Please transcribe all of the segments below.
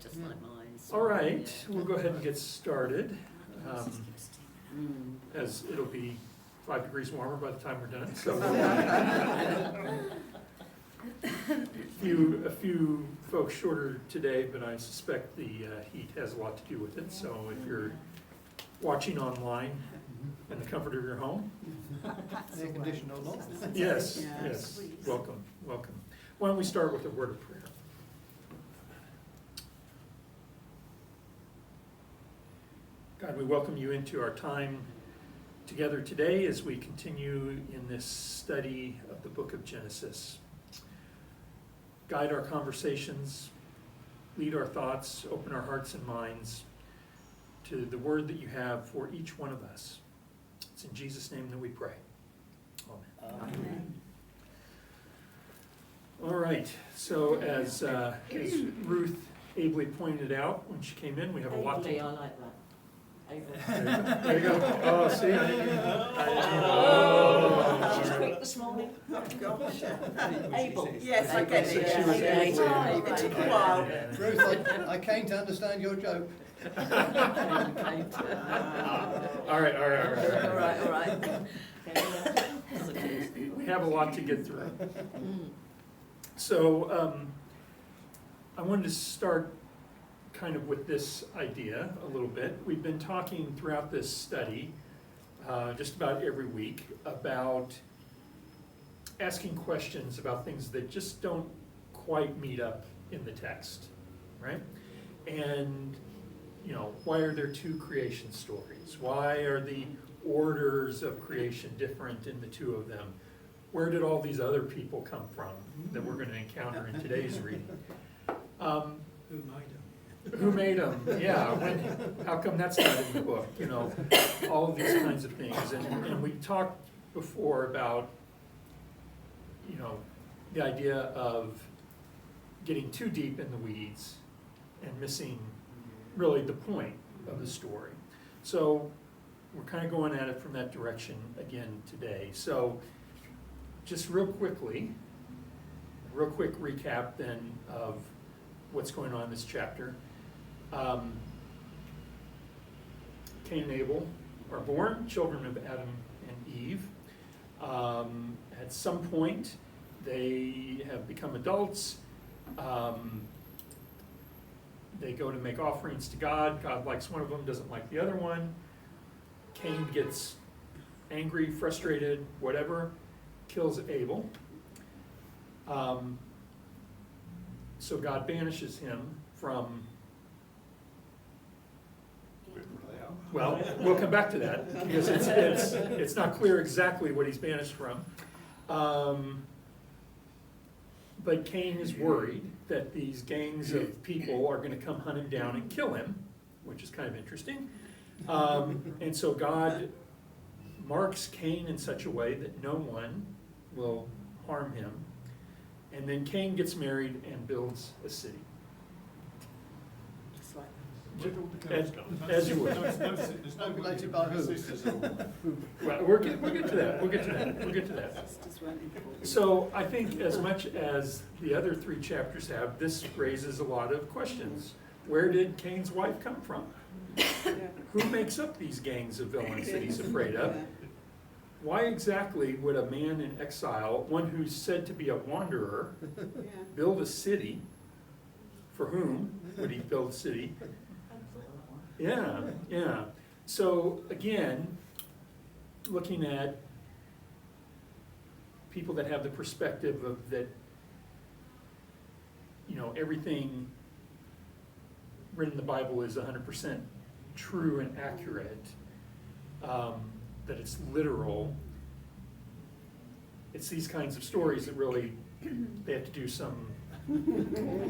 just like mine. So, All right, yeah. we'll go ahead and get started. As it'll be 5 degrees warmer by the time we're done. So a few folks shorter today, but I suspect the heat has a lot to do with it. So if you're watching online in the comfort of your home, air conditioned or not. yes, welcome. Why don't we start with a word of prayer? God, we welcome you into our time together today as we continue in this study of the book of Genesis. Guide our conversations, lead our thoughts, open our hearts and minds to the word that you have for each one of us. It's in Jesus' name that we pray. Amen. Amen. All right, so as Ruth ably pointed out when she came in, we have a lot Ably, to... I like that. There you go. Oh, see? She's quick this morning. Oh, gosh. Able. Yes, I get So it. she was Yeah. able to- It took a while. Ruth, I came to understand your joke. All right. All right. We have a lot to get through. So I wanted to start kind of with this idea a little bit. We've been talking throughout this study, just about every week, about asking questions about things that just don't quite meet up in the text, right? And, you know, why are there two creation stories? Why are the orders of creation different in the two of them? Where did all these other people come from that we're going to encounter in today's reading? Who made them? Yeah, how come that's not in the book? You know, all of these kinds of things. And we talked before about, you know, the idea of getting too deep in the weeds and missing really the point of the story. So we're kind of going at it from that direction again today. So just real quick recap then of what's going on in this chapter. Cain and Abel are born, children of Adam and Eve. At some point, they have become adults. They go to make offerings to God. God likes one of them, doesn't like the other one. Cain gets angry, frustrated, whatever, kills Abel. So God banishes him from... Well, we'll come back to that, because it's not clear exactly what he's banished from. But Cain is worried that these gangs of people are going to come hunt him down and kill him, which is kind of interesting. And so God marks Cain in such a way that no one will harm him. And then Cain gets married and builds a city. As you would. It's not related by who. Well, we'll get to that. So I think as much as the other 3 chapters have, this raises a lot of questions. Where did Cain's wife come from? Who makes up these gangs of villains that he's afraid of? Why exactly would a man in exile, one who's said to be a wanderer, build a city? For whom would he build a city? Yeah. So again, looking at people that have the perspective of that, you know, everything written in the Bible is 100% true and accurate, that it's literal. It's these kinds of stories that really, they have to do some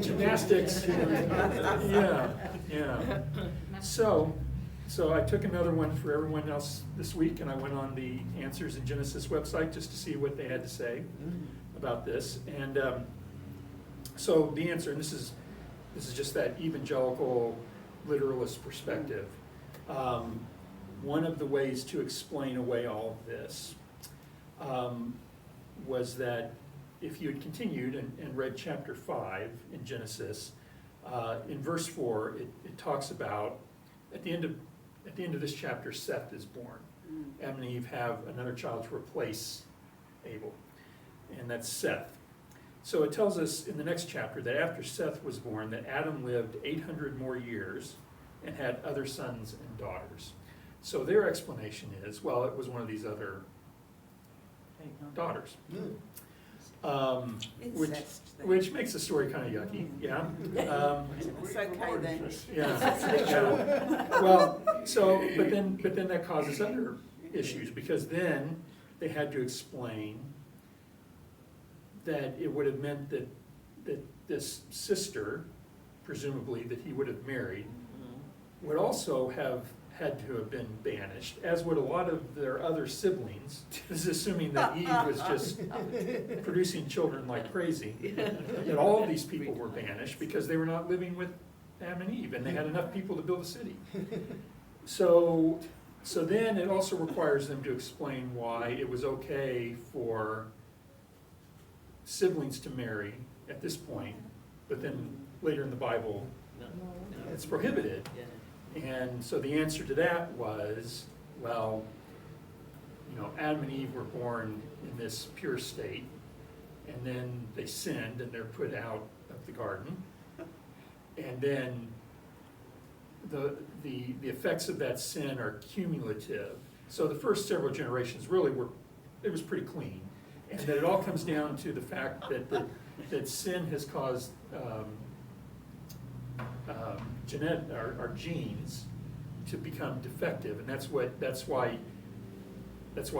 gymnastics. Yeah. So I took another one for everyone else this week, and I went on the Answers in Genesis website just to see what they had to say about this. And so the answer, and this is just that evangelical literalist perspective. One of the ways to explain away all of this was that if you had continued and read chapter 5 in Genesis, In verse 4, it talks about, at the end of this chapter, Seth is born. Adam and Eve have another child to replace Abel, and that's Seth. So it tells us in the next chapter that after Seth was born, that Adam lived 800 more years and had other sons and daughters. So their explanation is, well, it was one of these other daughters. Which makes the story kind of yucky, yeah. It's okay then. Yeah. Well, but then that causes other issues, because then they had to explain that it would have meant that this sister, presumably that he would have married, would also have had to have been banished, as would a lot of their other siblings. This is assuming that Eve was just producing children like crazy. That all of these people were banished because they were not living with Adam and Eve, and they had enough people to build a city. So then it also requires them to explain why it was okay for siblings to marry at this point, but then later in the Bible, it's prohibited. And so the answer to that was, well, Adam and Eve were born in this pure state, and then they sinned and they're put out of the garden. And then the effects of that sin are cumulative. So the first several generations really it was pretty clean. And that it all comes down to the fact that sin has caused our genes to become defective, and that's why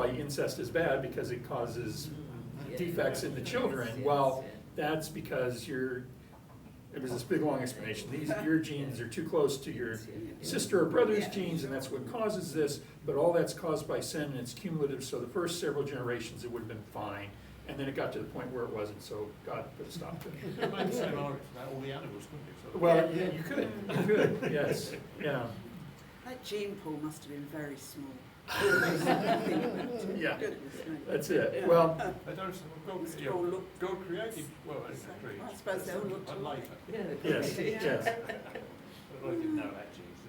incest is bad, because it causes defects in the children. Well, that's because it was this big long explanation. Your genes are too close to your sister or brother's genes, and that's what causes this, but all that's caused by sin, and it's cumulative. So the first several generations it would have been fine, and then it got to the point where it wasn't, so God put a stop to it. You could make the same argument about all the animals, couldn't you? So Well, yeah, you could, yes, yeah. That gene pool must have been very small. Yeah, Goodness me. that's it. Well, they don't, Must all look God created, well, trees. I suppose they all look And alike. later. yes, yes. But I didn't know that genes,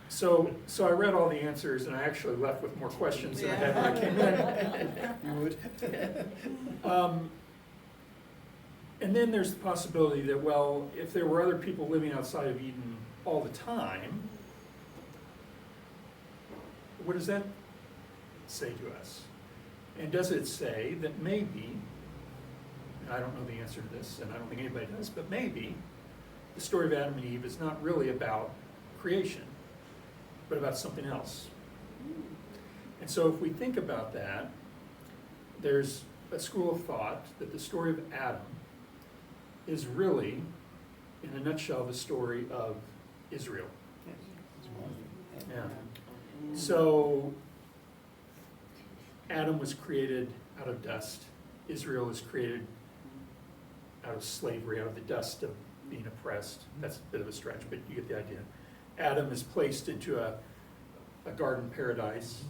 So I read all the answers, and I actually left with more questions than I had when I came in. You would. And then there's the possibility that, well, if there were other people living outside of Eden all the time, what does that say to us? And does it say that maybe, and I don't know the answer to this, and I don't think anybody does, but maybe the story of Adam and Eve is not really about creation, but about something else. And so if we think about that, there's a school of thought that the story of Adam is really, in a nutshell, the story of Israel. Yeah. So Adam was created out of dust. Israel is created out of slavery, out of the dust of being oppressed. That's a bit of a stretch, but you get the idea. Adam is placed into a garden paradise.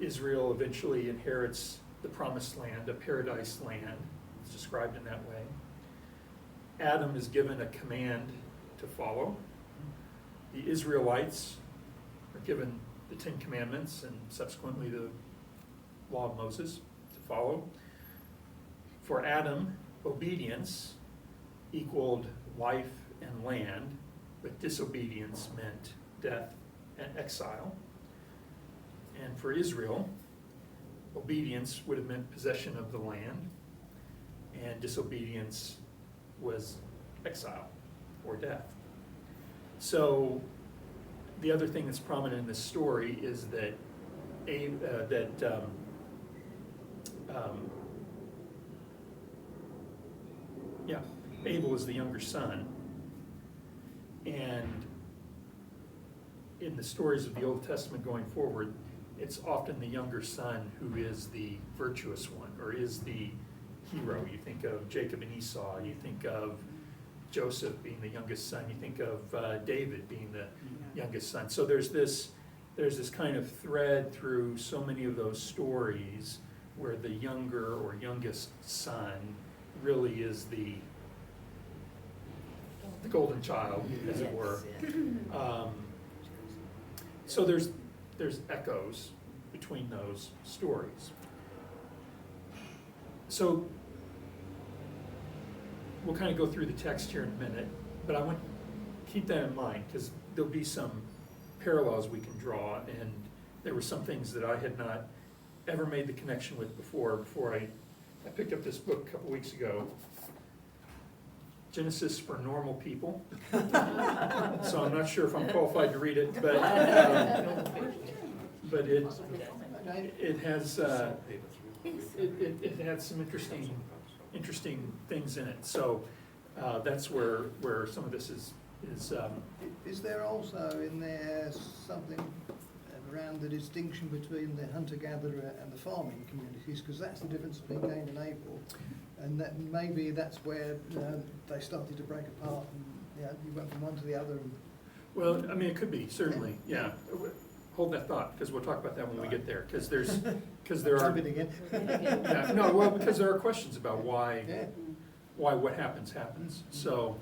Israel eventually inherits the promised land, a paradise land. It's described in that way. Adam is given a command to follow. The Israelites are given the Ten Commandments and subsequently the Law of Moses to follow. For Adam, obedience equaled life and land, but disobedience meant death and exile. And for Israel, obedience would have meant possession of the land, and disobedience was exile or death. So the other thing that's prominent in this story is that Abel is the younger son, and in the stories of the Old Testament going forward, it's often the younger son who is the virtuous one, or is the hero. You think of Jacob and Esau, you think of Joseph being the youngest son, you think of David being the youngest son. So there's this kind of thread through so many of those stories where the younger or youngest son really is the the golden child, as it Yes, were. yeah. So there's echoes between those stories. So we'll kind of go through the text here in a minute, but I want to keep that in mind because there'll be some parallels we can draw, and there were some things that I had not ever made the connection with before I picked up this book a couple weeks ago, Genesis for Normal People. So I'm not sure if I'm qualified to read it, but it has it had some interesting things in it. So that's where some of this is. Is there also in there something around the distinction between the hunter-gatherer and the farming communities? Because that's the difference between Cain and Abel, and that maybe that's where they started to break apart, and you went from one to the other. And Well, I mean, it could be, certainly, yeah. Hold that thought, because we'll talk about that when we get there, because there are. Jump in again. Yeah, no, well, because there are questions about why Yeah. what happens. So,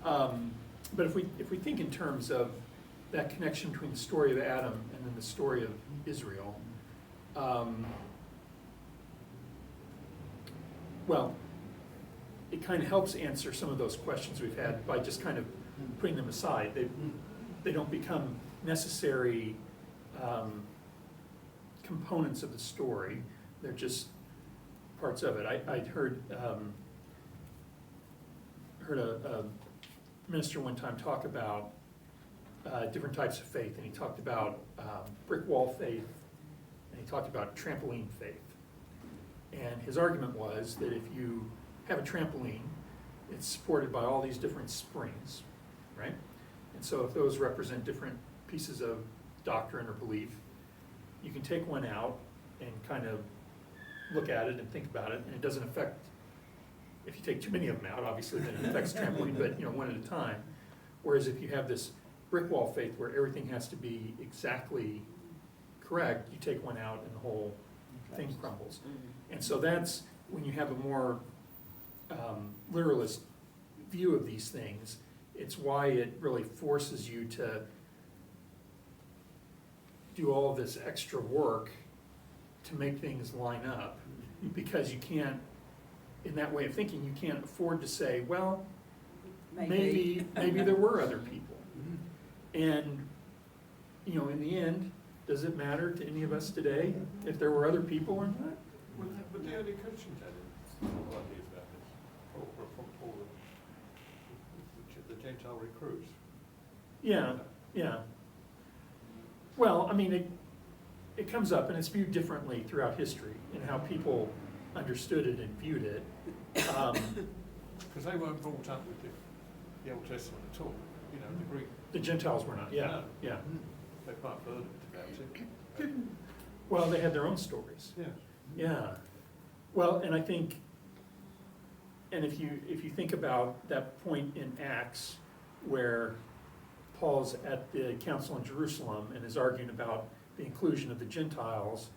but if we think in terms of that connection between the story of Adam and then the story of Israel, well, it kind of helps answer some of those questions we've had by just kind of putting them aside. They don't become necessary components of the story. They're just parts of it. I'd heard a minister one time talk about different types of faith, and he talked about brick wall faith, and he talked about trampoline faith. And his argument was that if you have a trampoline, it's supported by all these different springs, right? And so if those represent different pieces of doctrine or belief, you can take one out and kind of look at it and think about it, and it doesn't affect, if you take too many of them out, obviously then it affects trampoline, but one at a time. Whereas if you have this brick wall faith where everything has to be exactly correct, you take one out and the whole thing crumbles. And so that's when you have a more literalist view of these things, it's why it really forces you to do all of this extra work to make things line up, because you can't, in that way of thinking, you can't afford to say, well, maybe there were other people. And, in the end, does it matter to any of us today if there were other people or not? But the early Christians had ideas about this, or the Gentile recruits. Yeah. Well, I mean, it comes up and it's viewed differently throughout history in how people understood it and viewed it. Because they weren't brought up with the Old Testament at all, the Greek. The Gentiles were not, yeah. They might have heard about it. Well, they had their own stories. Yeah. Yeah. Well, and I think, and if you think about that point in Acts where Paul's at the council in Jerusalem and is arguing about the inclusion of the Gentiles,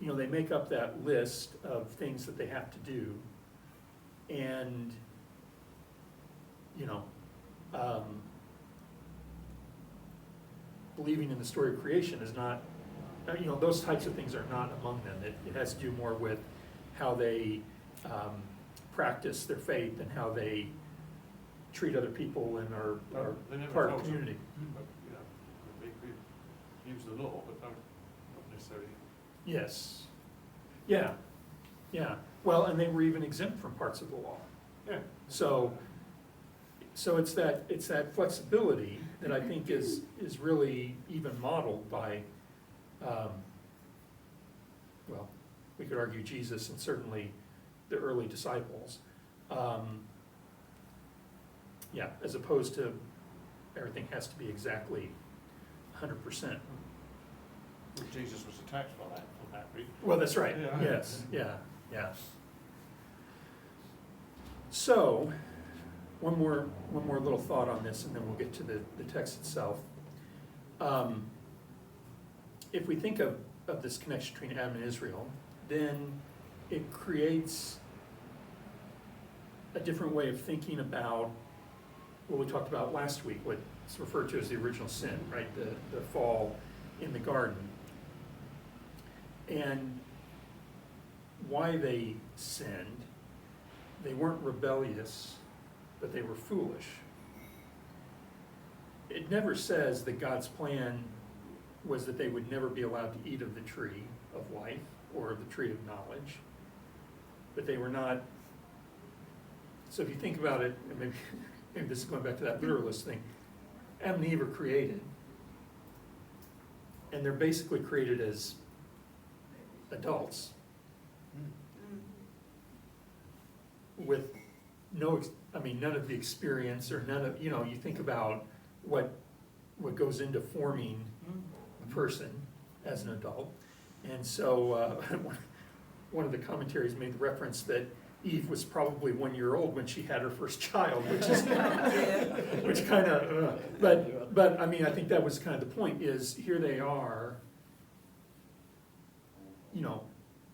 they make up that list of things that they have to do. And, believing in the story of creation is not, those types of things are not among them. It has to do more with how they practice their faith and how they treat other people and are part of the community. But, we use the law, but not necessarily. Yes. Yeah. Well, and they were even exempt from parts of the law. Yeah. So it's that flexibility that I think is really even modeled by, well, we could argue Jesus and certainly the early disciples. As opposed to everything has to be exactly 100%. Well, Jesus was attacked by that, for that reason. Well, that's right. Yeah. Yes. Yeah. So, one more little thought on this, and then we'll get to the text itself. If we think of this connection between Adam and Israel, then it creates a different way of thinking about what we talked about last week, what's referred to as the original sin, right? The fall in the garden. And why they sinned, they weren't rebellious, but they were foolish. It never says that God's plan was that they would never be allowed to eat of the tree of life or of the tree of knowledge, but they were not. So if you think about it, and maybe this is going back to that literalist thing, Adam and Eve are created, and they're basically created as adults with none of the experience or none of, you think about what goes into forming a person as an adult. And so one of the commentaries made the reference that Eve was probably 1 year old when she had her first child, which is which kind of, but I mean, I think that was kind of the point, is here they are,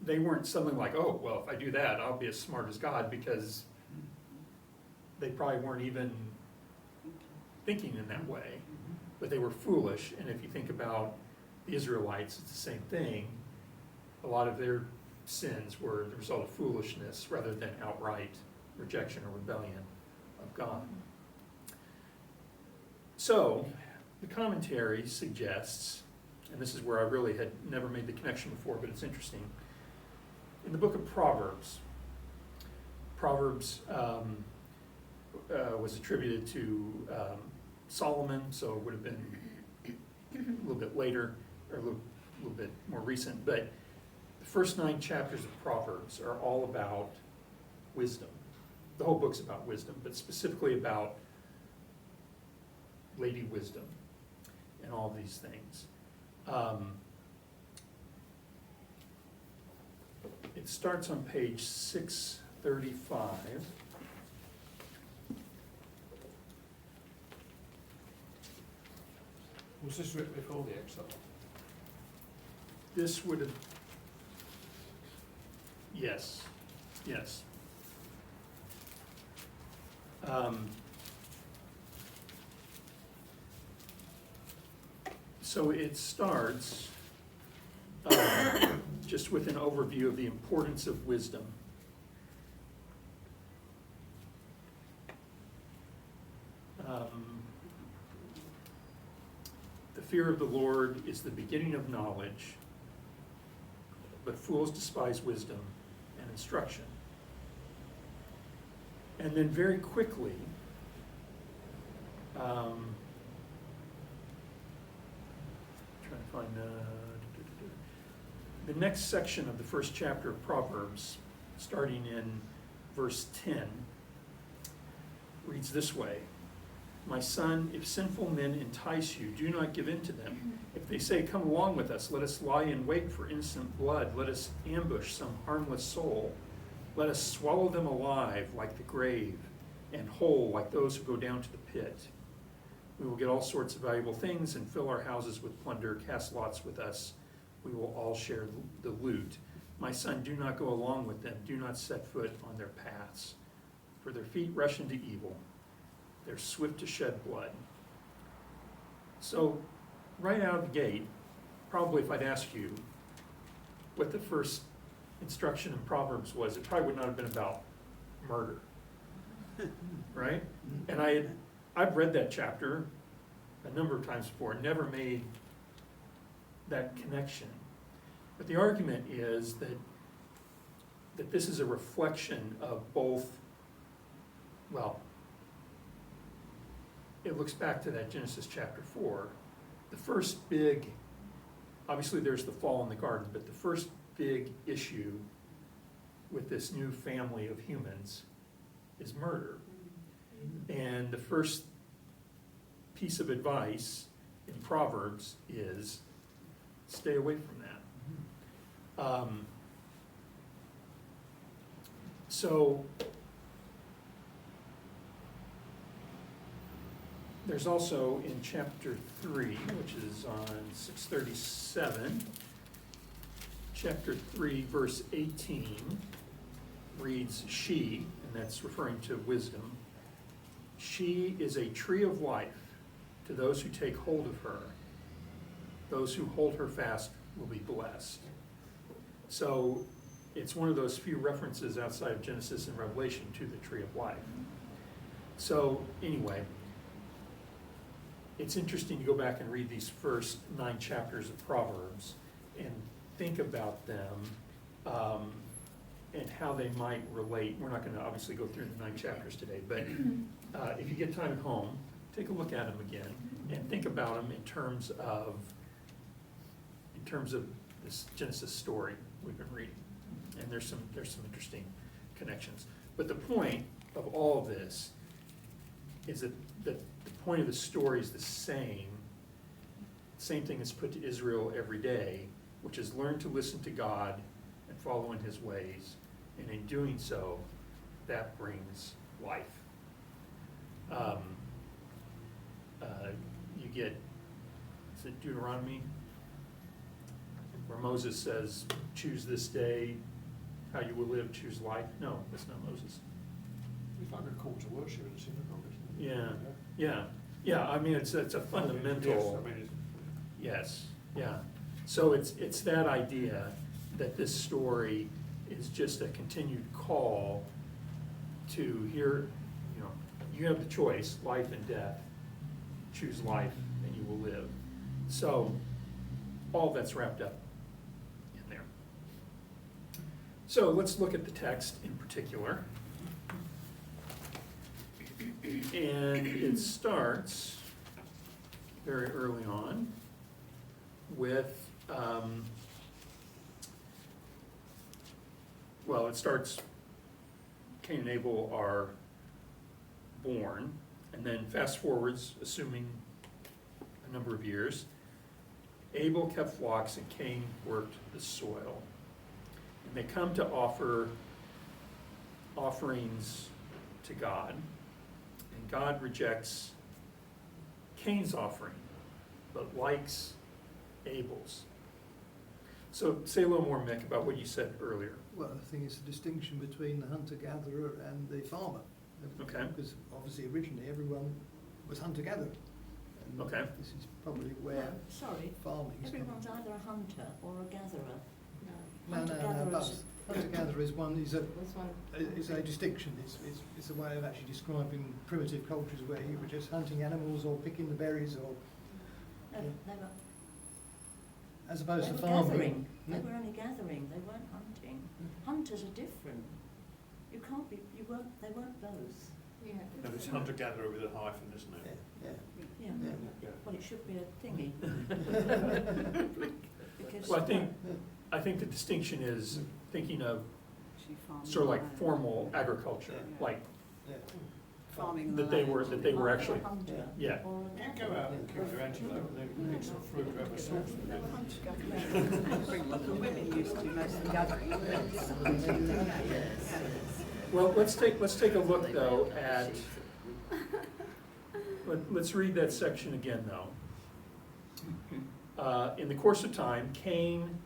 they weren't suddenly like, oh, well, if I do that, I'll be as smart as God, because they probably weren't even thinking in that way, but they were foolish. And if you think about the Israelites, it's the same thing. A lot of their sins were the result of foolishness rather than outright rejection or rebellion of God. So, the commentary suggests, and this is where I really had never made the connection before, but it's interesting. In the book of Proverbs was attributed to Solomon, so it would have been a little bit later, or a little bit more recent, but the first 9 chapters of Proverbs are all about wisdom. The whole book's about wisdom, but specifically about Lady Wisdom and all these things. It starts on page 635. Was this written before the exile? This would have, yes. So it starts just with an overview of the importance of wisdom. The fear of the Lord is the beginning of knowledge, but fools despise wisdom and instruction. And then very quickly, trying to find the next section of the first chapter of Proverbs, starting in verse 10, reads this way: My son, if sinful men entice you, do not give in to them. If they say, come along with us, let us lie in wait for innocent blood, let us ambush some harmless soul, let us swallow them alive like the grave, and whole like those who go down to the pit. We will get all sorts of valuable things and fill our houses with plunder. Cast lots with us. We will all share the loot. My son, do not go along with them. Do not set foot on their paths. For their feet rush into evil. They're swift to shed blood. So, right out of the gate, probably if I'd asked you what the first instruction in Proverbs was, it probably would not have been about murder. Right? And I've read that chapter a number of times before, never made that connection. But the argument is that this is a reflection of both, well, it looks back to that Genesis chapter 4. The first big, obviously there's the fall in the garden, but the first big issue with this new family of humans is murder. And the first piece of advice in Proverbs is stay away from that. So there's also in chapter 3, which is on 637, chapter 3, verse 18, reads she, and that's referring to wisdom. She is a tree of life to those who take hold of her. Those who hold her fast will be blessed. So it's one of those few references outside of Genesis and Revelation to the tree of life. So anyway, it's interesting to go back and read these first 9 chapters of Proverbs and think about them and how they might relate. We're not going to obviously go through the 9 chapters today, but if you get time at home, take a look at them again and think about them in terms of this Genesis story we've been reading. And there's some interesting connections. But the point of all of this is that the point of the story is the same thing that's put to Israel every day, which is learn to listen to God and follow in his ways. And in doing so, that brings life. You get, is it Deuteronomy? Where Moses says, choose this day how you will live, choose life. No, that's not Moses. It's like a call to worship in a synagogue, isn't it? Yeah, I mean, it's a fundamental. Yes, yeah. So it's that idea that this story is just a continued call to hear, you have the choice, life and death. Choose life and you will live. So all that's wrapped up in there. So let's look at the text in particular. And it starts very early on with, it starts, Cain and Abel are born, and then fast forwards, assuming a number of years, Abel kept flocks and Cain worked the soil. And they come to offer offerings to God, and God rejects Cain's offering, but likes Abel's. So say a little more, Mick, about what you said earlier. Well, I think it's a distinction between the hunter-gatherer and the farmer. Okay. Because obviously originally everyone was hunter-gatherer. And Okay. this is probably where Sorry, farming is. everyone's either a hunter or a gatherer. No, Hunter-gatherers. both. Hunter-gatherer is This one. is a distinction. It's a way of actually describing primitive cultures where you were just hunting animals or picking the berries or, No, they were, as opposed they to were farming. gathering. No. They were only gathering, they weren't hunting. Hunters are different. You can't be, they weren't both. Yeah. No, it's hunter-gatherer with a hyphen, isn't it? Yeah, Yeah. yeah. Yeah. Well, it should be a thingy. Because Well, I think the distinction is thinking of Actually farming sort of like land. formal agriculture, Yeah. like, Yeah. Farming that the they land. were either actually, a hunter yeah. or a You can gatherer. go out and kill your antelope and then pick some fruit to have a sauce with They it. were hunter-gatherers. The women used to mostly gathering. Well, let's take a look though at, let's read that section again though. In the course of time, Cain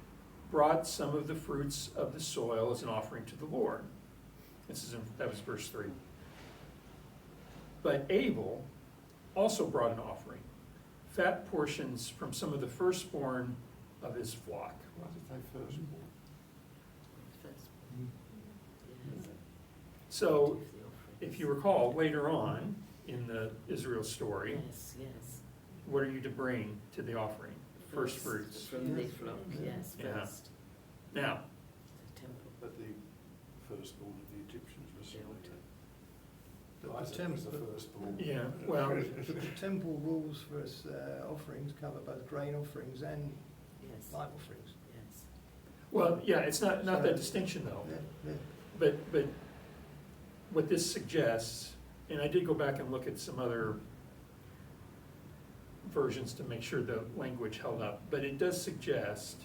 brought some of the fruits of the soil as an offering to the Lord. That was verse 3. But Abel also brought an offering, fat portions from some of the firstborn of his flock. Why did they firstborn? So, if you recall, later on in the Israel story, Yes, yes. what are you to bring to the offering? First fruits. From the flock, yes, Yeah. first. Now, The temple. But the firstborn of the Egyptians was selected. The Isaac was the firstborn. yeah, well, The temple rules for us, offerings cover both grain offerings and Yes, light offerings. yes. well, yeah, it's not that distinction though. Yeah, yeah. But what this suggests, and I did go back and look at some other versions to make sure the language held up, but it does suggest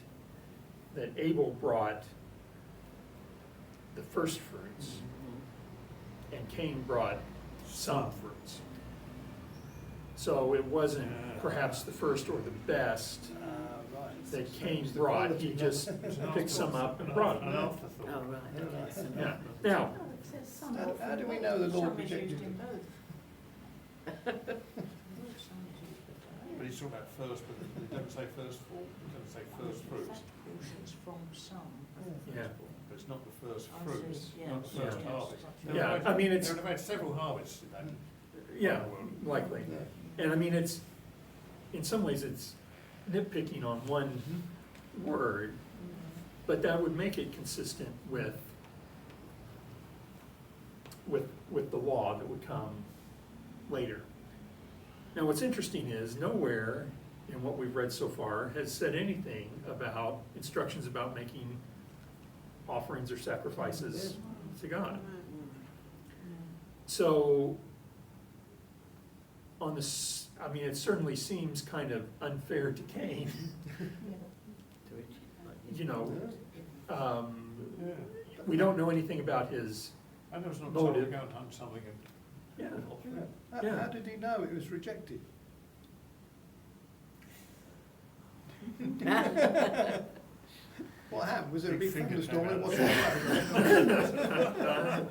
that Abel brought the first fruits and Cain brought some fruits. So it wasn't perhaps the first or the best Right. that So Cain it's the brought, quality, he not- just picked some up and brought An them. afterthought. Oh, right, okay. So Yeah. not- Now, No, it says some How often, do we but know the Lord some is rejected used in them? both. But he's talking about first, but it doesn't say first fruit, it doesn't say first fruits. Portions from some. Yeah. But it's not the first I fruits, see, yeah. not the first Yeah. harvest. Yeah, I mean, it's- There have been several harvests in that. Yeah, likely. Yeah. And I mean, it's, in some ways, it's nitpicking on one word, but that would make it consistent with the law that would come later. Now, what's interesting is nowhere in what we've read so far has said anything about instructions about making offerings or sacrifices to God. So, on this, I mean, it certainly seems kind of unfair to Cain, you know. Yeah. We don't know anything about his, And there was not told to Motive. go and hunt something and. yeah. Yeah. How did he know it was rejected? What happened? Was there a big Big finger thunderstorm? came It out.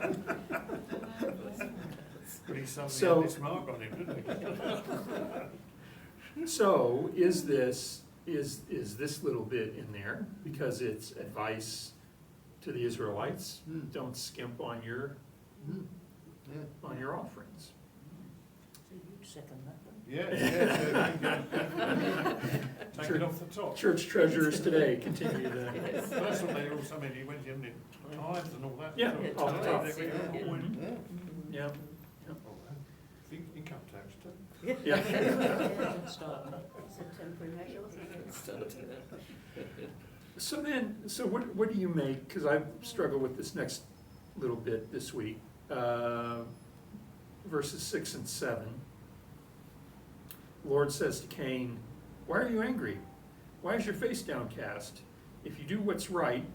wasn't But he suddenly So- had this mark on him, didn't he? So, is this little bit in there because it's advice to the Israelites? Hmm. Don't skimp on your Yeah. offerings. So you'd second that one? Yes, Take it off the top. Church treasurers today continue to, First of all, they also, I mean, he went in tithes and all that. Yeah, sort of off the stuff. top. They went all in. Yeah. yeah, Oh, income tax too. yeah. Don't start that. It's a temporary measure, wasn't it? So what do you make, because I've struggled with this next little bit this week, verses 6 and 7. Lord says to Cain, "Why are you angry? Why is your face downcast? If you do what's right,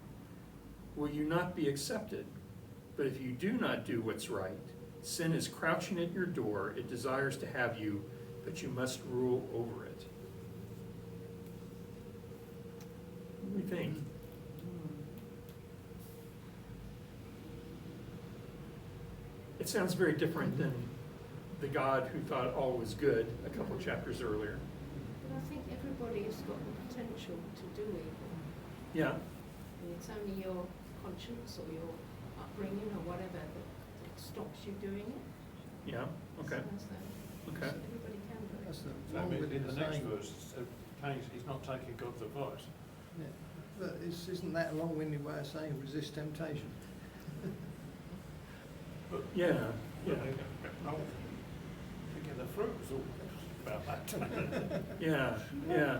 will you not be accepted? But if you do not do what's right, sin is crouching at your door. It desires to have you, but you must rule over it." What do we think? It sounds very different than the God who thought all was good a couple of chapters earlier. But I think everybody has got the potential to do evil. Yeah, And it's only your conscience or your upbringing or whatever that stops you doing it. yeah, okay, So okay. everybody can do it. That's the So wrong with in the next saying. verse, he's not taking God's advice. Yeah. But isn't that a long-winded way of saying resist temptation? But, Yeah, yeah, oh, thinking the fruit was all about that. yeah, yeah.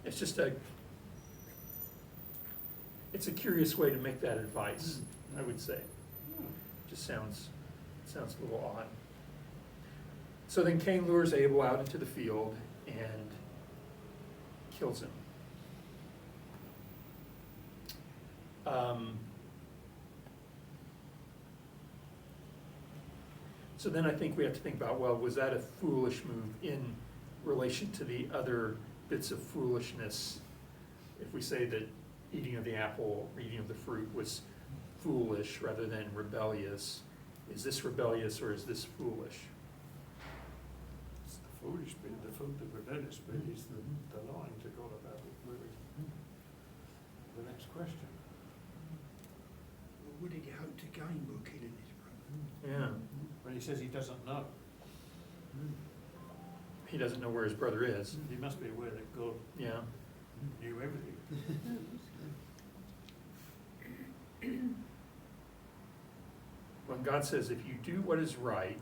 It's just it's a curious way to make that advice, I would say. Just sounds a little odd. So then Cain lures Abel out into the field and kills him. So then I think we have to think about, well, was that a foolish move in relation to the other bits of foolishness? If we say that eating of the apple, or eating of the fruit was foolish rather than rebellious, is this rebellious or is this foolish? It's the foolish bit, the rebellious bit is the lying to God about the next question. What did he hope to gain by killing his brother? Yeah, When he says he doesn't know, he doesn't know where his brother is. he must be aware that God Yeah, knew everything. when God says, if you do what is right,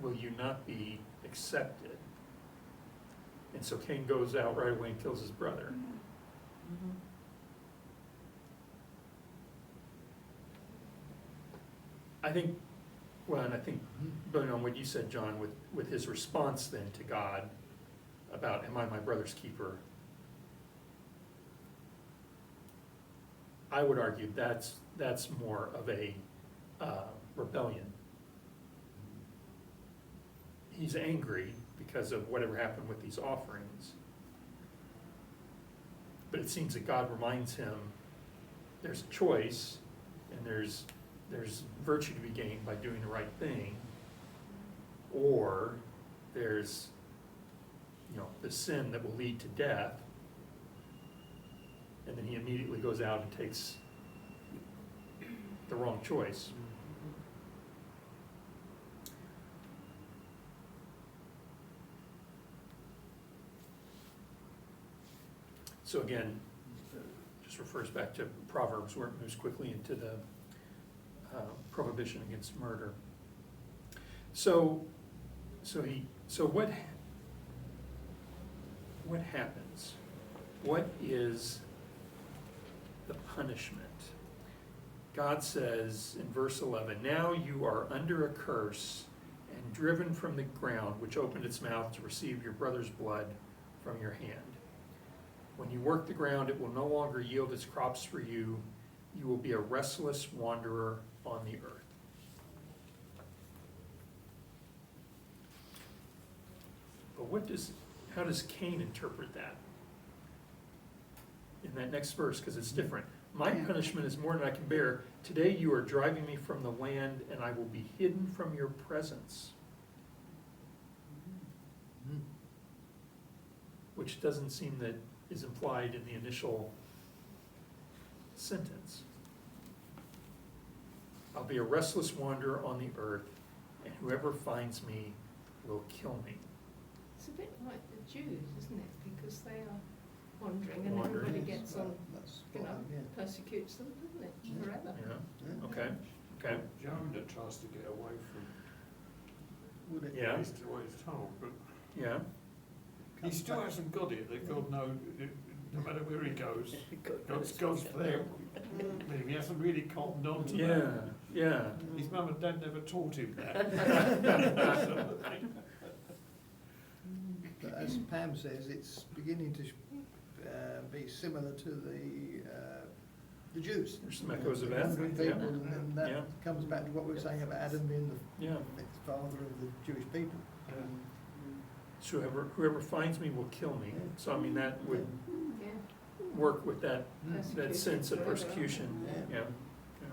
will you not be accepted? And so Cain goes out right away and kills his brother. I think, well, and I think, building on what you said, John, with his response then to God about, am I my brother's keeper? I would argue that's more of a rebellion. He's angry because of whatever happened with these offerings. But it seems that God reminds him there's a choice and there's there's virtue to be gained by doing the right thing, or there's, the sin that will lead to death, and then he immediately goes out and takes the wrong choice. So again, just refers back to Proverbs, where it moves quickly into the prohibition against murder. So what happens? What is the punishment? God says in verse 11, "Now you are under a curse and driven from the ground, which opened its mouth to receive your brother's blood from your hand. When you work the ground, it will no longer yield its crops for you. You will be a restless wanderer on the earth." But how does Cain interpret that? In that next verse, because it's different. "My punishment is more than I can bear. Today you are driving me from the land, and I will be hidden from your presence." Which doesn't seem that is implied in the initial sentence. "I'll be a restless wanderer on the earth, and whoever finds me will kill me." It's a bit like the Jews, isn't it? Because they are wandering and Wandering. everybody gets on, That's you know, fine, yeah. persecutes them, doesn't it? Yeah. Forever. Yeah, okay. Jonah tries to get away from Would it? Yeah. what he's told, but Yeah, he still hasn't got it, that God knows, no matter where he goes, God's there. He hasn't really cottoned on to that. yeah. His mum and dad never taught him that. But as Pam says, it's beginning to be similar to the Jews. There's some echoes of The that, wandering yeah. people, and that Yeah. comes back to what we were saying about Adam being the Yeah. next father of the Jewish people. So whoever finds me will kill me. So I mean, that would Yeah. work with that Persecuted sense of forever. persecution. Yeah. Yeah.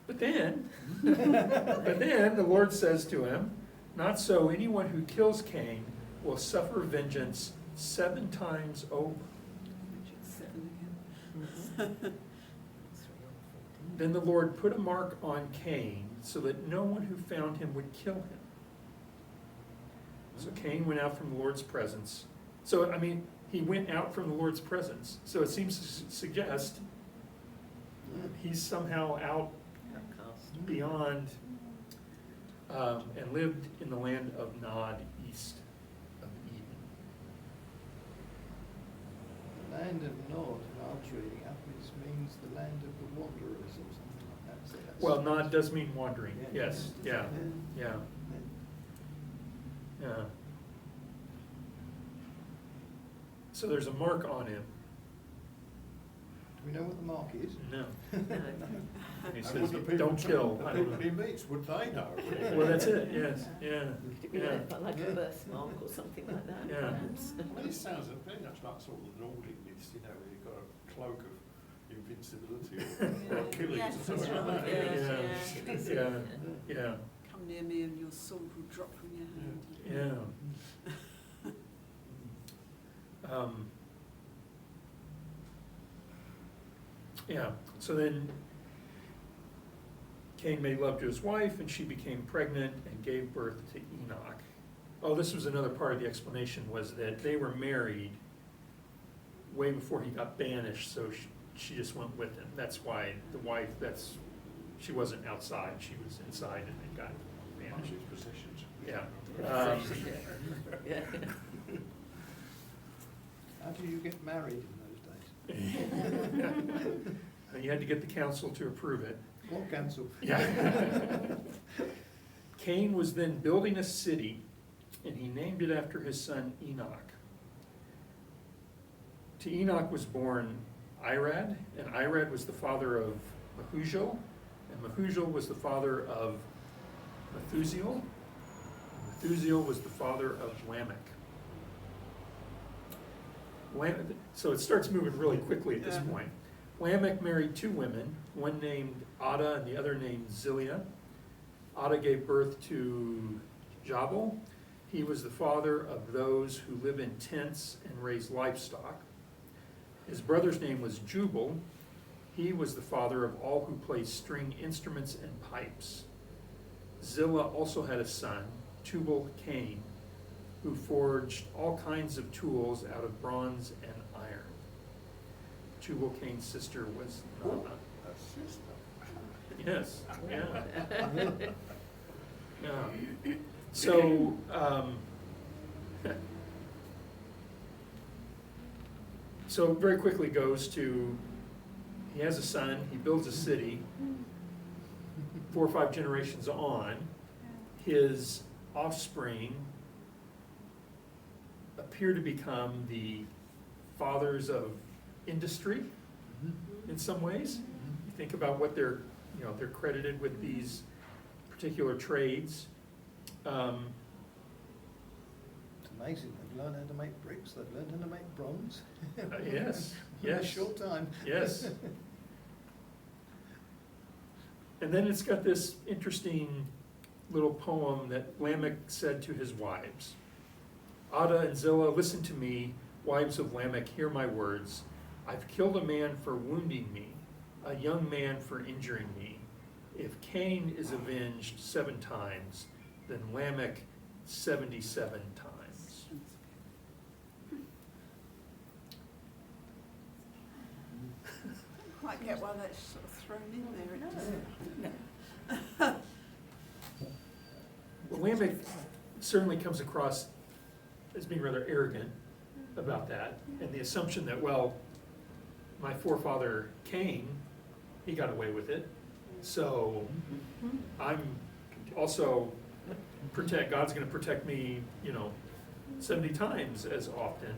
But then the Lord says to him, "Not so, anyone who kills Cain will suffer vengeance 7 times over." Then the Lord put a mark on Cain so that no one who found him would kill him. So Cain went out from the Lord's presence. So, I mean, he went out from the Lord's presence. So it seems to suggest he's somehow out Outcast. beyond and lived in the land of Nod, east of Eden. The land of Nod, I'm reading up, means the land of the wanderers or something like that. So that's- Well, Nod does mean wandering, Yeah. yes, yeah. Yeah. Yeah. So there's a mark on him. Do we know what the mark is? No. He And says, would the people "Don't kill." The I don't people know. he meets, would they know? Well, that's it, yes, yeah, Could it be yeah. like Yeah. a birthmark or something like that, Yeah. perhaps? Well, it sounds very much like sort of the Nordic myths, where you've got a cloak of invincibility or killing Yes, or something that's like right, that. yeah. Yeah. Come near me and your sword will drop from your hand. Yeah, so then Cain made love to his wife, and she became pregnant and gave birth to Enoch. Oh, this was another part of the explanation, was that they were married way before he got banished, so she just went with him. That's why the wife, she wasn't outside, she was inside, and they got banished. His possessions. Yeah. Yeah. How do you get married in those days? You had to get the council to approve it. Or cancel? Yeah. Cain was then building a city, and he named it after his son Enoch. To Enoch was born Irad, and Irad was the father of Mehujael, and Mehujael was the father of Methuselah. Methuselah was the father of Lamech. So it starts moving really quickly at this point. Lamech married two women, one named Ada and the other named Zillah. Ada gave birth to Jabal. He was the father of those who live in tents and raise livestock. His brother's name was Jubal. He was the father of all who play string instruments and pipes. Zillah also had a son, Tubal-Cain, who forged all kinds of tools out of bronze and iron. Tubal-Cain's sister was Naamah. A sister. Yes, yeah. Yeah. So, so very quickly goes to, he has a son, he builds a city. 4 or 5 generations on, his offspring appear to become the fathers of industry in some ways. You think about what they're credited with these particular trades. It's amazing, they've learned how to make bricks, they've learned how to make bronze. Yes, In a yes. short time. Yes. And then it's got this interesting little poem that Lamech said to his wives. Ada and Zillah, listen to me, wives of Lamech, hear my words. I've killed a man for wounding me, a young man for injuring me. If Cain is avenged 7 times, then Lamech 77 times. Quite get why that's sort of thrown in there. Well, Lamech certainly comes across as being rather arrogant about that, and the assumption that, well, my forefather Cain, he got away with it, so I'm also God's going to protect me, 70 times as often.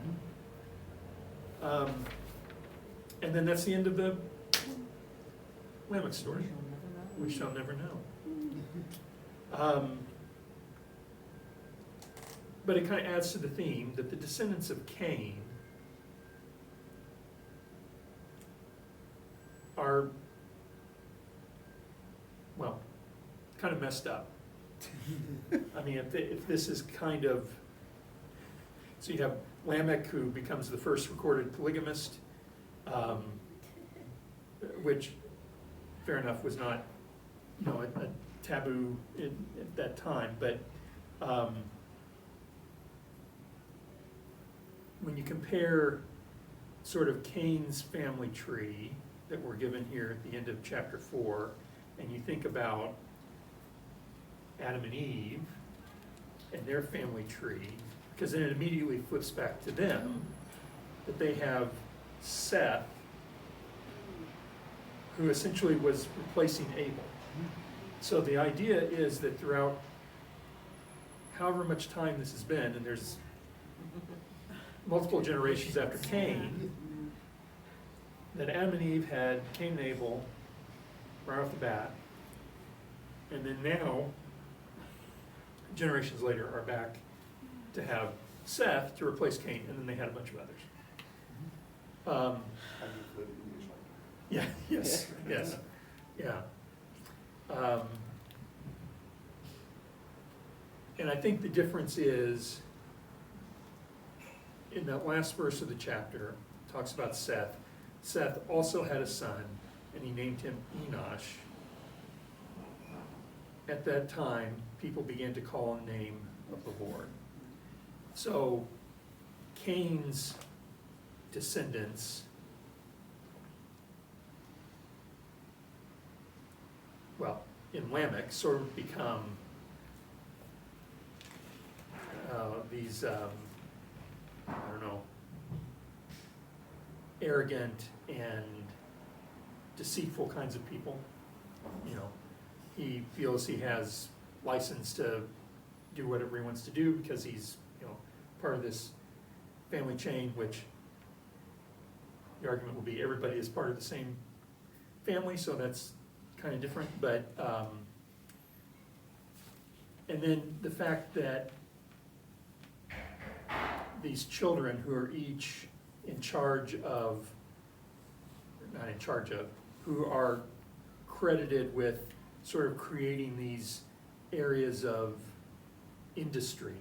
And then that's the end of the Lamech story. We shall never know. But it kind of adds to the theme that the descendants of Cain are, well, kind of messed up. I mean, if this is kind of, so you have Lamech, who becomes the first recorded polygamist, which, fair enough, was not, a taboo at that time, but when you compare sort of Cain's family tree that we're given here at the end of chapter 4, and you think about Adam and Eve and their family tree, because then it immediately flips back to them, that they have Seth, who essentially was replacing Abel. So the idea is that throughout however much time this has been, and there's multiple generations after Cain, that Adam and Eve had Cain and Abel right off the bat, and then now, generations later, are back to have Seth to replace Cain, and then they had a bunch of others. Yeah, yes, yes, yeah. And I think the difference is, in that last verse of the chapter, it talks about Seth. Seth also had a son, and he named him Enosh. At that time, people began to call on the name of the Lord. So, Cain's descendants, well, in Lamech, sort of become these, arrogant and deceitful kinds of people. He feels he has license to do whatever he wants to do because he's, part of this family chain, which the argument will be everybody is part of the same family, so that's kind of different. But and then the fact that these children who are each in charge of not in charge of, who are credited with sort of creating these areas of industry.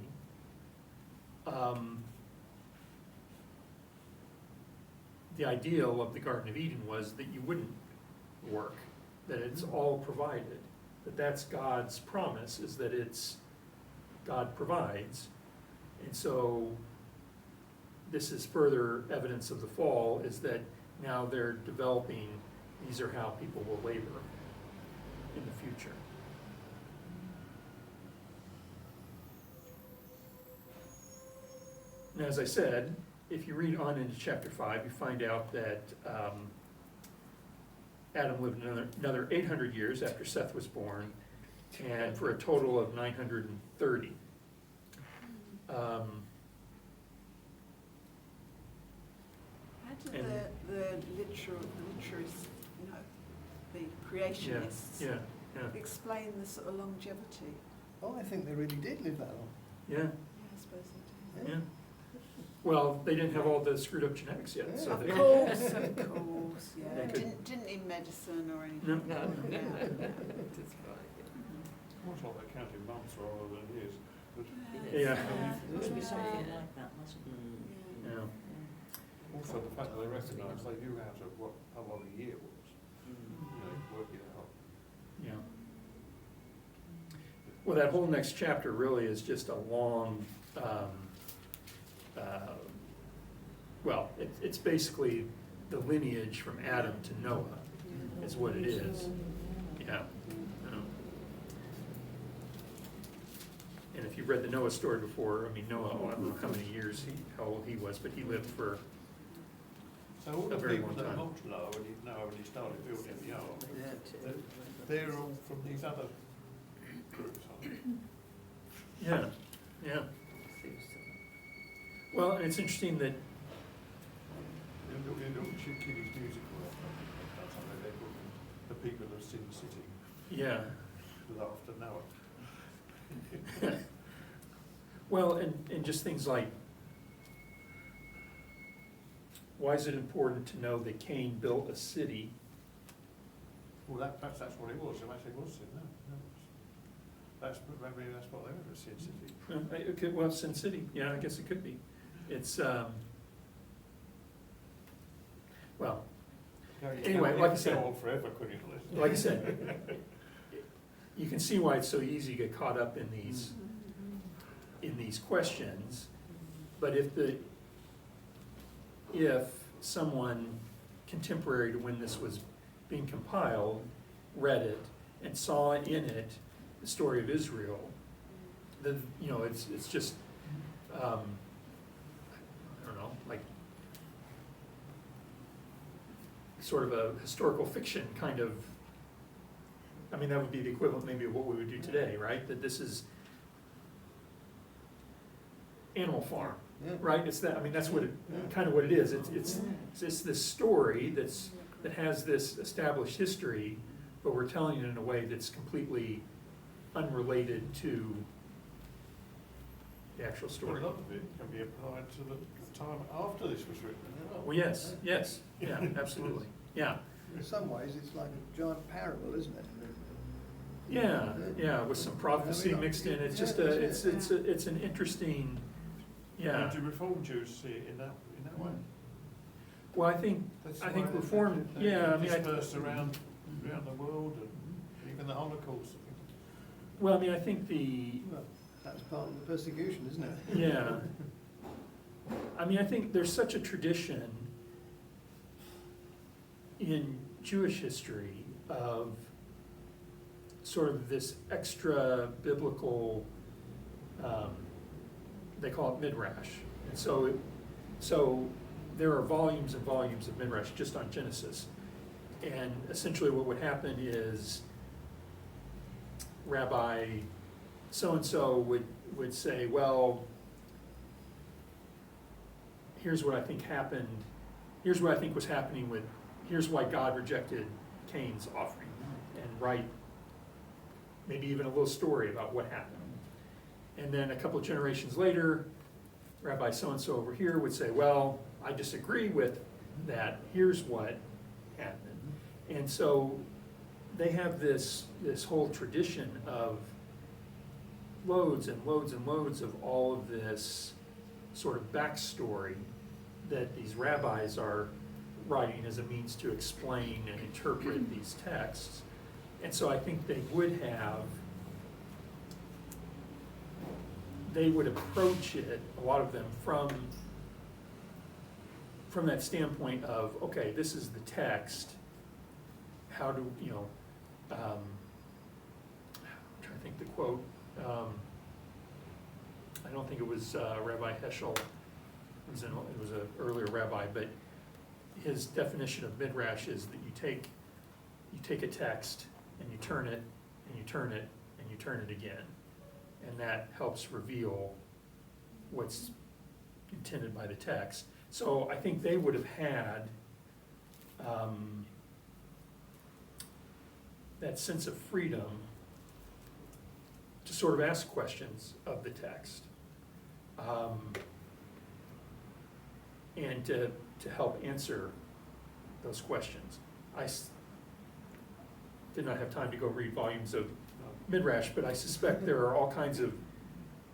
The ideal of the Garden of Eden was that you wouldn't work, that it's all provided, that that's God's promise, is that it's, God provides. And so this is further evidence of the fall, is that now they're developing, these are how people will labor in the future. Now, as I said, if you read on into chapter 5, you find out that Adam lived another 800 years after Seth was born, and for a total of 930. How do And- the literarists, you know, the creationists, Yeah, explain the sort of longevity? Oh, I think they really did live that long. yeah, Yeah, I suppose they do. yeah. Well, they didn't have all the screwed up genetics yet, so Yeah. they. Of course, yeah. They could- Didn't in medicine or anything. No. No, no, Yeah. that's right. Almost like they're counting months rather than years. But Yeah. It must be something Yeah. like that, mustn't it? Mm. Yeah. also the fact that they recognise they knew how long a year was. Mm. You know, work it out. Yeah. Well, that whole next chapter really is just a long, it's basically the lineage from Adam to Noah, is what it is. Yeah. And if you've read the Noah story before, I mean, Noah, I don't know how many years, how old he was, but he lived for, So all A the very people long that time. helped Noah when he started building the ark, Yeah. they're all from these other groups, aren't they? yeah, yeah. Well, and it's interesting that, In all Kiddy's musical, that's something they call them the people of Sin City, yeah. after Noah. Well, and just things like, why is it important to know that Cain built a city? Well, perhaps that's what it was. It actually was Sin. No, maybe that's what they were, Sin City. Okay, well, Sin City, yeah, I guess it could be. It's, well, anyway, like I said, Go on forever, couldn't you? like I said, you can see why it's so easy to get caught up in these questions. But if someone contemporary to when this was being compiled read it and saw in it the story of Israel, then, you know, it's just, I don't know, like sort of a historical fiction kind of, I mean, that would be the equivalent maybe of what we would do today, right? That this is Animal Farm, Yeah. right? It's that, I mean, that's what it, kind of what it is. It's this story that has this established history, but we're telling it in a way that's completely unrelated to the actual Well, story. a lot of it can be applied to the time after this was written. Well, yes, yeah, absolutely, yeah. In some ways, it's like a giant parable, isn't it? Yeah, with some prophecy mixed in. It's just it's an interesting, yeah. And do Reform Jews see it in that way? Well, I think That's I think why they- Reform, they yeah, I mean, dispersed around the world, and even the Holocaust. well, I mean, I think Well, that's part of the persecution, isn't it? yeah. I mean, I think there's such a tradition in Jewish history of sort of this extra biblical, they call it midrash. And so there are volumes and volumes of midrash just on Genesis. And essentially what would happen is Rabbi so-and-so would say, well, here's what I think happened, here's what I think was happening with, here's why God rejected Cain's offering, and write maybe even a little story about what happened. And then a couple of generations later, Rabbi so-and-so over here would say, well, I disagree with that, here's what happening. And so they have this whole tradition of loads and loads and loads of all of this sort of backstory that these rabbis are writing as a means to explain and interpret these texts. And so I think they would approach it, a lot of them, from that standpoint of, okay, this is the text, how do, I'm trying to think the quote, I don't think it was Rabbi Heschel, it was an earlier rabbi, but his definition of midrash is that you take a text and you turn it and you turn it and you turn it again, and that helps reveal what's intended by the text. So I think they would have had that sense of freedom to sort of ask questions of the text, and to help answer those questions. I did not have time to go read volumes of Midrash, but I suspect there are all kinds of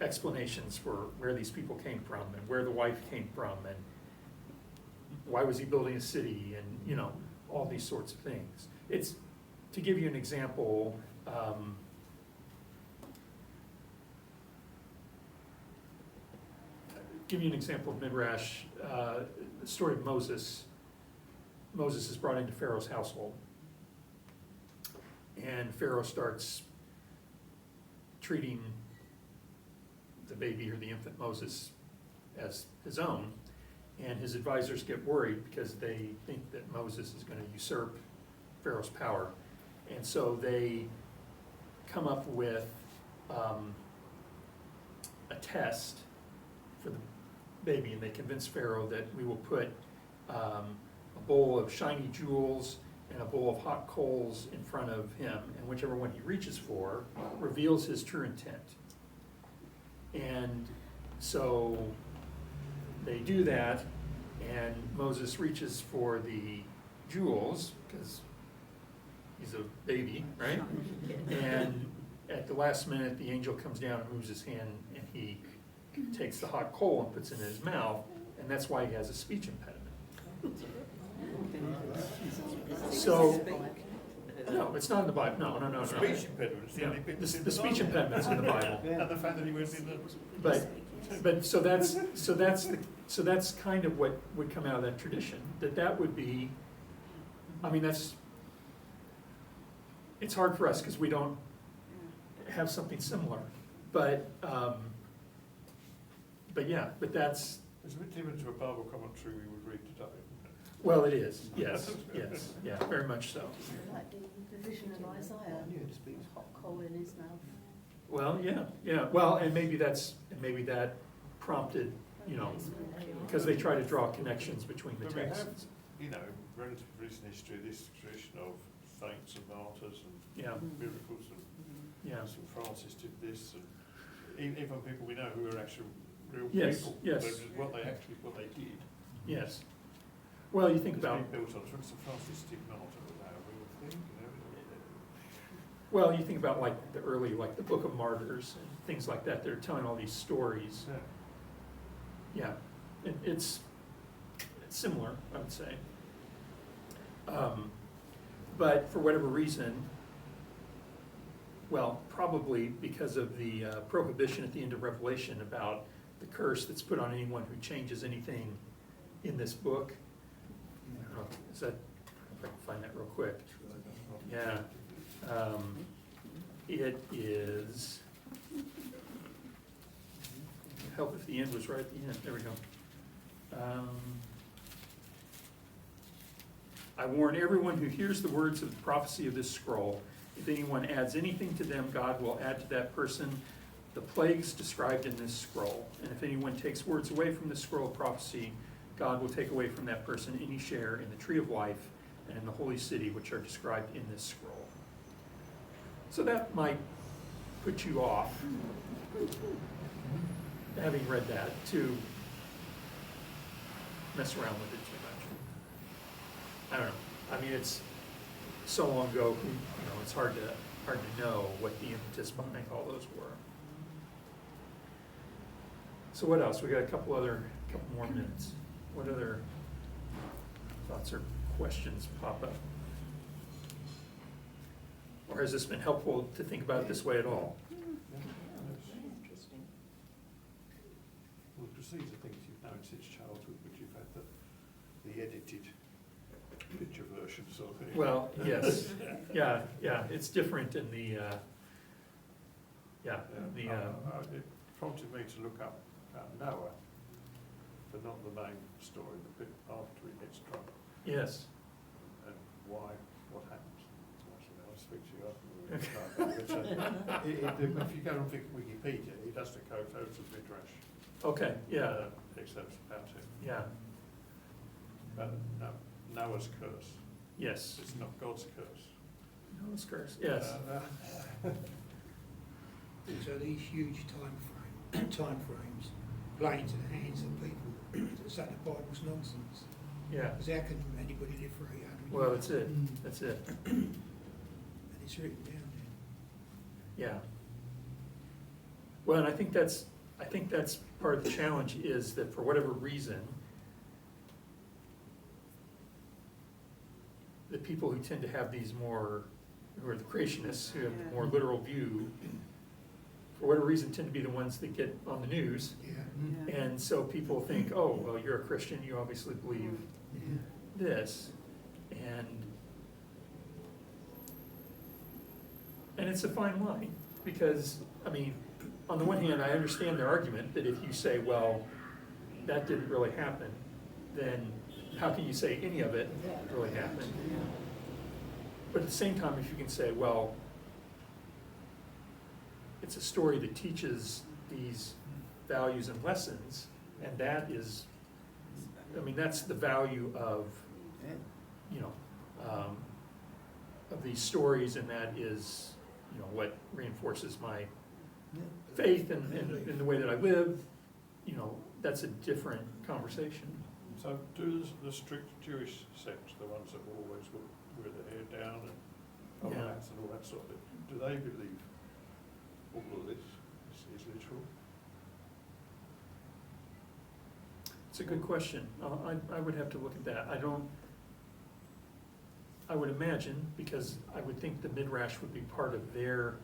explanations for where these people came from and where the wife came from and why was he building a city, and all these sorts of things. It's, to give you an example, of Midrash, the story of Moses. Moses is brought into Pharaoh's household, and Pharaoh starts treating the baby or the infant Moses as his own, and his advisors get worried because they think that Moses is going to usurp Pharaoh's power, and so they come up with a test for the baby, and they convince Pharaoh that we will put a bowl of shiny jewels and a bowl of hot coals in front of him, and whichever one he reaches for reveals his true intent. And so they do that, and Moses reaches for the jewels because he's a baby, right? And at the last minute, the angel comes down and moves his hand, and he takes the hot coal and puts it in his mouth, and that's why he has a speech impediment. So, no, it's not in the Bible. No. Speech impediment is the only bit. The speech impediment's in the Bible. And the fact that he was in the. But so that's kind of what would come out of that tradition. That would be, I mean, it's hard for us because we don't have something similar. But that's. It's a bit different to a Bible commentary we would read today. Well, it is, yes, yeah, very much so. Like the vision of Isaiah, hot coal in his mouth. Well, yeah, well, and maybe that prompted, because they try to draw connections between the But texts. we have, relative recent history, this tradition of saints and martyrs and Yeah, miracles, and yeah, St. Francis did this, and even people we know who are actual real Yes, people. yes. What they did. yes. Well, you think It's about, been built on St. Francis did martyr without a real thing, well, you think about like the early, like the Book of Martyrs and things like that. They're telling all these stories. Yeah. Yeah, it's similar, I would say. But for whatever reason, well, probably because of the prohibition at the end of Revelation about the curse that's put on anyone who changes anything in this book. I don't know, is that, if I can find that real quick. Yeah. It is, help if the end was right at the end. There we go. I warn everyone who hears the words of the prophecy of this scroll. If anyone adds anything to them, God will add to that person the plagues described in this scroll. And if anyone takes words away from the scroll of prophecy, God will take away from that person any share in the tree of life and in the holy city which are described in this scroll. So that might put you off, having read that, to mess around with it too much. I don't know. I mean, it's so long ago, it's hard to know what the impetus behind all those were. So what else? We got a couple more minutes. What other thoughts or questions pop up? Or has this been helpful to think about it this way at all? Very interesting. Well, the procedure things you've known since childhood, but you've had the edited picture version sort of thing. Well, yes, yeah, it's different in the, It prompted me to look up Noah, but not the main story, the bit after he gets drunk, yes, and what happens. Actually, I'll speak to you after. If you go and think Wikipedia, he does the go to the Midrash. okay, yeah, Excerpts about it. yeah, But Noah's curse. yes. It's not God's curse. Noah's curse, yes. So these huge time frames play into the hands of people that say the Bible's nonsense. Yeah, Because how can anybody live for 800 years? well, that's it, And it's written down there. yeah. Well, and I think that's part of the challenge is that for whatever reason, the people who tend to have these more, who are the creationists, who have the more literal view, for whatever reason tend to be the ones that get on the news. Yeah. Yeah. And so people think, oh, well, you're a Christian, you obviously believe this. And it's a fine line, because, I mean, on the one hand, I understand their argument that if you say, well, that didn't really happen, then how can you say any of it really happened? But at the same time, if you can say, well, it's a story that teaches these values and lessons, and that is, I mean, that's the value of, of these stories, and that is, what reinforces my faith and the way that I live. That's a different conversation. So do the strict Jewish sects, the ones that always wear their hair down and cover hats and all that sort of thing, do they believe all of this is literal? It's a good question. I would have to look at that. I would imagine, because I would think the Midrash would be part of their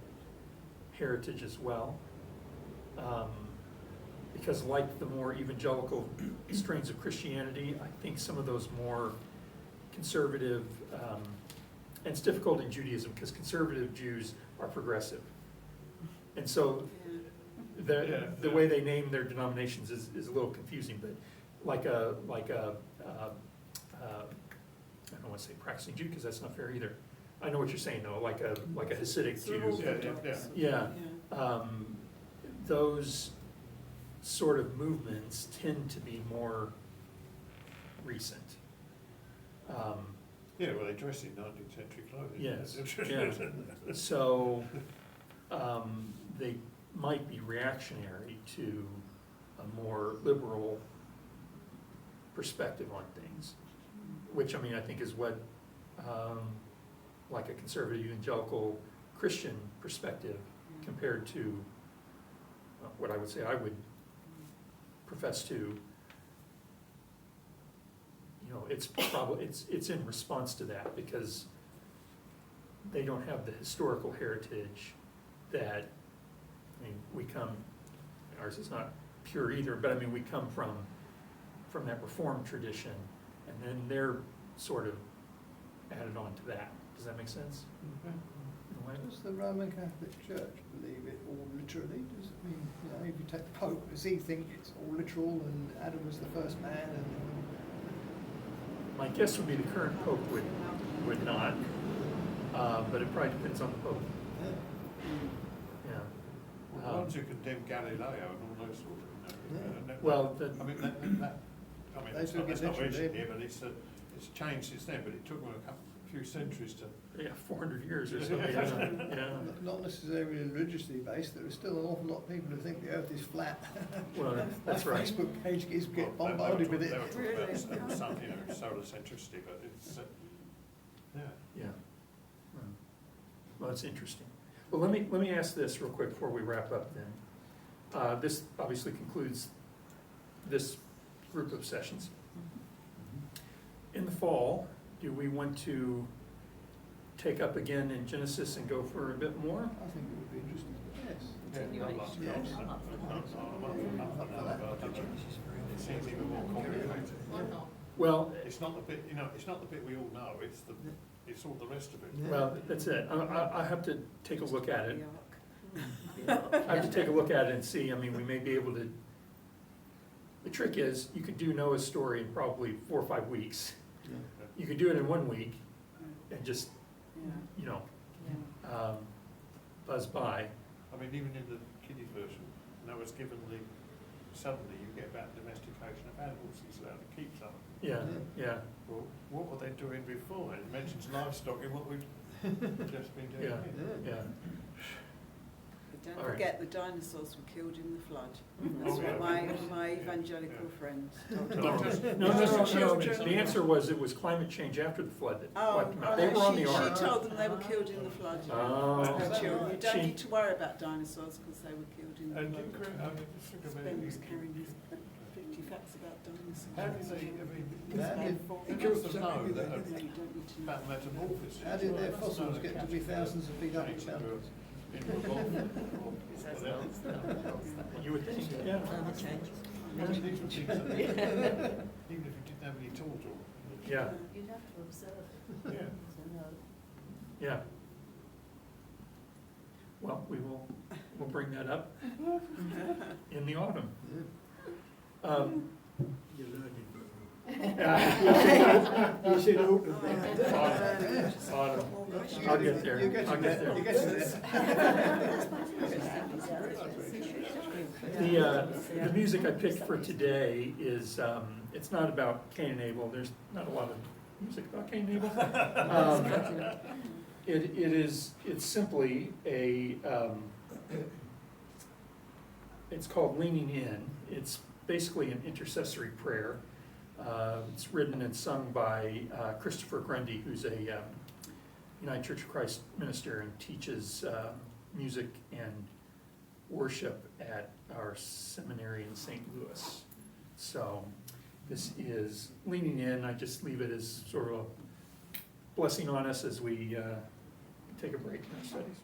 heritage as well. Because like the more evangelical strains of Christianity, I think some of those more conservative, and it's difficult in Judaism because conservative Jews are progressive. And so the way they name their denominations is a little confusing, but like a I don't want to say practicing Jew because that's not fair either. I know what you're saying though, like a Hasidic Jew. Yeah. Those sort of movements tend to be more recent. Well, they dress in 19th century clothing. Yes, yeah. So they might be reactionary to a more liberal perspective on things, which, I mean, I think is what, like a conservative evangelical Christian perspective compared to what I would say I would profess to, it's in response to that, because they don't have the historical heritage that, I mean, we come, ours is not pure either, but I mean, we come from that Reformed tradition, and then they're sort of added on to that. Does that make sense? In a way? Does the Roman Catholic Church believe it all literally? Does it mean, if you take the Pope, does he think it's all literal and Adam was the first man? And My guess would be the current Pope would not, but it probably depends on the Pope. Yeah. Well, ones who condemn Galileo and all those sort of, Well, it's not mentioned here, but it's changed since then, but it took them a few centuries to. Yeah, 400 years or so. Yeah. not necessarily religiously based, there are still an awful lot of people who think the earth is flat. Well, that's My right. Facebook page gets Well, bombarded with it. They were talking about some, solar centricity, but it's that's interesting. Well, let me ask this real quick before we wrap up then. This obviously concludes this group of sessions. In the fall, do we want to take up again in Genesis and go for a bit more? I think it would be interesting. Yes. Continuation. Yes. I'm up for that. It seems even more complicated. Why not? Well, It's not the bit, it's not the bit we all know, it's all the rest of it. Yeah. well, that's it. I have to take a look at it. The ark. I have to take a look at it and see, I mean, we may be able to, the trick is, you could do Noah's story in probably 4 or 5 weeks. Yeah. You could do it in 1 week and just, Yeah. you know, Yeah. buzz by. I mean, even in the kiddie version, Noah's given suddenly you get about domestication of animals, he's allowed to keep some. Yeah, yeah, Well, what were they doing before? It mentions livestock in what we've just been doing yeah, here. yeah. But don't All right. forget the dinosaurs were killed in the flood. Mhm. That's Oh, what yeah. my evangelical friends told me. Not just- No, not just the no, children. the answer was it was climate change after the flood that Oh, wiped them out. They were on the ark. she told them they were killed in the flood. Oh. Her children. You don't She- need to worry about dinosaurs because they were killed in the And flood. Ben was carrying his 50 facts about dinosaurs. How did they, I mean, How did- it must have known that No, you don't need to know. about metamorphosis. How did their right? fossils So get to they be thousands of feet up in changed mountains? into a golf or whatever. You would think, yeah. Climate change. I mean, these were things that, even if you didn't have any tools or. Yeah, You'd have to observe it. Yeah. To know. yeah. Well, we'll bring that up in the autumn. You're learning, Yeah. You should open Oh, that. Autumn. More questions? I'll get there. You're getting I'll get there. there. You're getting there. The music I picked for today is, it's not about Cain and Abel. There's not a lot of music about Cain and Abel. It's simply it's called Leaning In. It's basically an intercessory prayer. It's written and sung by Christopher Grundy, who's a United Church of Christ minister and teaches music and worship at our seminary in St. Louis. So this is Leaning In. I just leave it as sort of a blessing on us as we take a break in our studies.